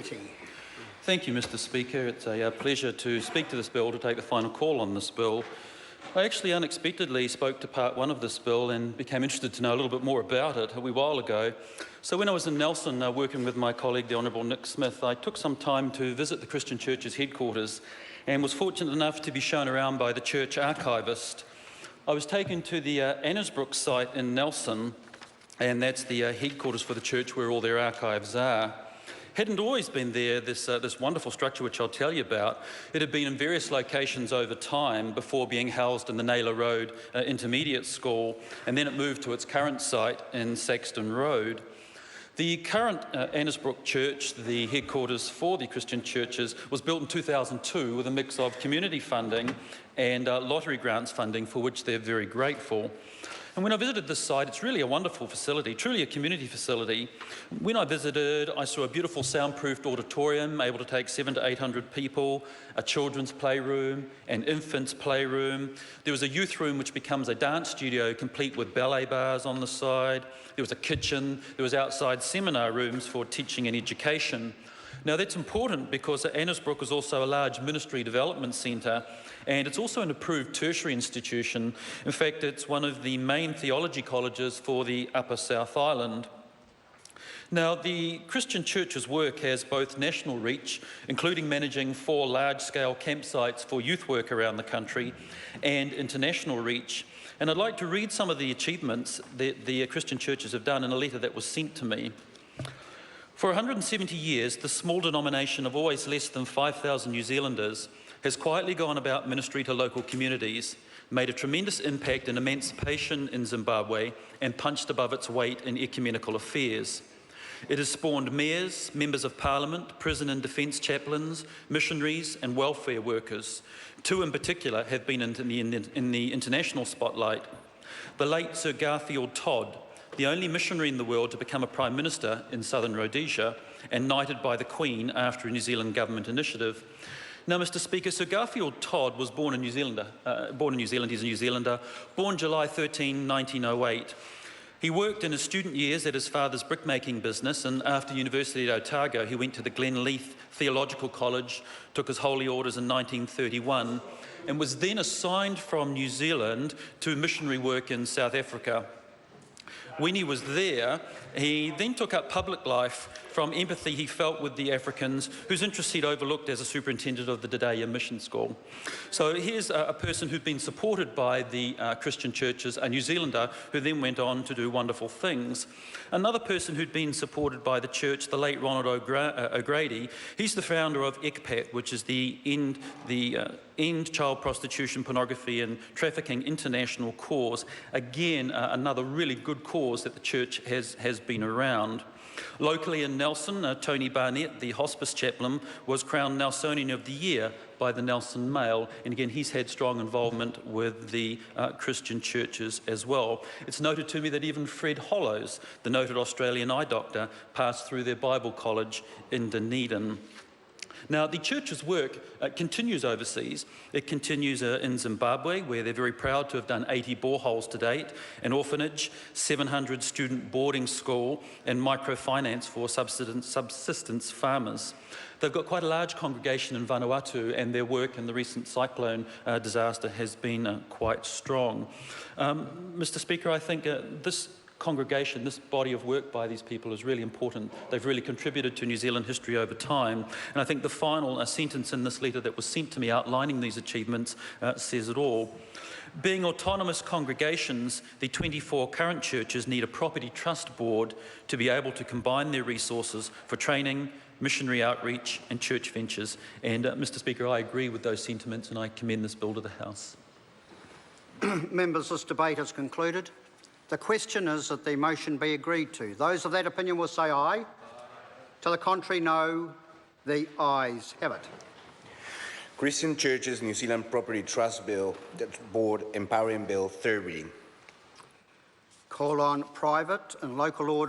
Committee. Thank you, Mr Speaker. It's a pleasure to speak to this bill, to take the final call on this bill. I actually unexpectedly spoke to part one of this bill and became interested to know a little bit more about it a wee while ago. So when I was in Nelson working with my colleague, the Honourable Nick Smith, I took some time to visit the Christian Church's headquarters and was fortunate enough to be shown around by the church archivist. I was taken to the Annesbrook site in Nelson, and that's the headquarters for the church where all their archives are. Hadn't always been there, this wonderful structure which I'll tell you about. It had been in various locations over time before being housed in the Naylor Road Intermediate School, and then it moved to its current site in Saxton Road. The current Annesbrook Church, the headquarters for the Christian churches, was built in 2002 with a mix of community funding and lottery grants funding, for which they're very grateful. And when I visited this site, it's really a wonderful facility, truly a community facility. When I visited, I saw a beautiful soundproofed auditorium, able to take 700 to 800 people, a children's playroom, an infant's playroom. There was a youth room which becomes a dance studio, complete with ballet bars on the side. There was a kitchen. There was outside seminar rooms for teaching and education. Now that's important because Annesbrook is also a large ministry development centre, and it's also an approved tertiary institution. In fact, it's one of the main theology colleges for the Upper South Island. Now, the Christian Church's work has both national reach, including managing 4 large-scale campsites for youth work around the country, and international reach. And I'd like to read some of the achievements that the Christian churches have done in a letter that was sent to me. For 170 years, the small denomination of always less than 5,000 New Zealanders has quietly gone about ministry to local communities, made a tremendous impact in emancipation in Zimbabwe, and punched above its weight in ecumenical affairs. It has spawned mayors, members of parliament, prison and defence chaplains, missionaries and welfare workers. 2 in particular have been in the international spotlight. The late Sir Garfield Todd, the only missionary in the world to become a Prime Minister in southern Rhodesia and knighted by the Queen after a New Zealand government initiative. Now, Mr Speaker, Sir Garfield Todd was born in New Zealand. He's a New Zealander, born July 13, 1908. He worked in his student years at his father's brickmaking business, and after university at Otago, he went to the Glenleith Theological College, took his holy orders in 1931, and was then assigned from New Zealand to missionary work in South Africa. When he was there, he then took up public life from empathy he felt with the Africans whose interests he'd overlooked as a superintendent of the Dedea Mission School. So here's a person who'd been supported by the Christian churches, a New Zealander, who then went on to do wonderful things. Another person who'd been supported by the church, the late Ronald O'Grady, he's the founder of ECPAT, which is the End Child Prostitution, Pornography and Trafficking International cause. Again, another really good cause that the church has been around. Locally in Nelson, Tony Barnett, the hospice chaplain, was crowned Nelsonian of the Year by the Nelson Mail, and again he's had strong involvement with the Christian churches as well. It's noted to me that even Fred Hollows, the noted Australian eye doctor, passed through their Bible college in Dunedin. Now, the church's work continues overseas. It continues in Zimbabwe, where they're very proud to have done 80 boreholes to date, an orphanage, 700 student boarding school, and microfinance for subsistence farmers. They've got quite a large congregation in Vanuatu, and their work in the recent cyclone disaster has been quite strong. Mr Speaker, I think this congregation, this body of work by these people is really important. They've really contributed to New Zealand history over time, and I think the final sentence in this letter that was sent to me outlining these achievements says it all. Being autonomous congregations, the 24 current churches need a property trust board to be able to combine their resources for training, missionary outreach and church ventures. And Mr Speaker, I agree with those sentiments and I commend this bill to the House. Members, this debate is concluded. The question is that the motion be agreed to. Those of that opinion will say aye. To the contrary, no. The ayes have it. Christian Churches New Zealand Property Trust Bill, Board Empowering Bill, third reading. Call on private and local order